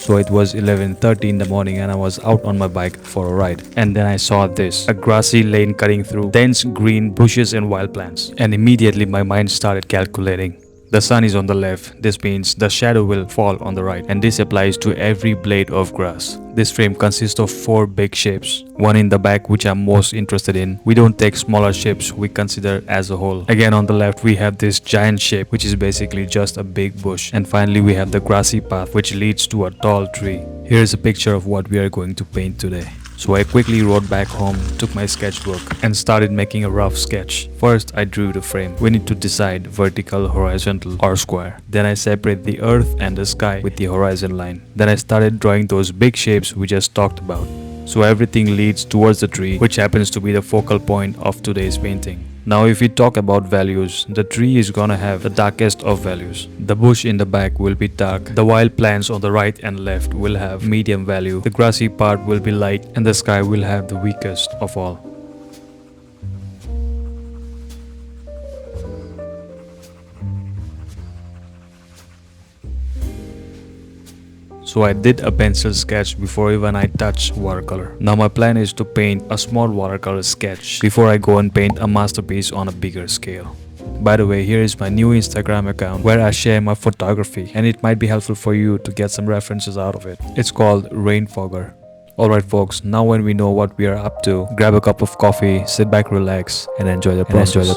So it was 11:30 in the morning and I was out on my bike for a ride. And then I saw this, a grassy lane cutting through dense green bushes and wild plants. And immediately my mind started calculating. The sun is on the left, this means the shadow will fall on the right, and this applies to every blade of grass. This frame consists of 4 big shapes, one in the back which I'm most interested in. We don't take smaller shapes, we consider as a whole. Again on the left we have this giant shape which is basically just a big bush, and finally we have the grassy path which leads to a tall tree. Here is a picture of what we are going to paint today. So I quickly rode back home, took my sketchbook and started making a rough sketch. First I drew the frame. We need to decide vertical, horizontal or square. Then I separate the earth and the sky with the horizon line. Then I started drawing those big shapes we just talked about. So everything leads towards the tree, which happens to be the focal point of today's painting. Now if we talk about values, the tree is gonna have the darkest of values. The bush in the back will be dark, the wild plants on the right and left will have medium value, the grassy part will be light, and the sky will have the weakest of all. So I did a pencil sketch before even I touch watercolor. Now my plan is to paint a small watercolor sketch before I go and paint a masterpiece on a bigger scale. By the way, here is my new Instagram account where I share my photography, and it might be helpful for you to get some references out of it. It's called Rainfogger. Alright folks, now when we know what we are up to, grab a cup of coffee, sit back, relax and enjoy the process.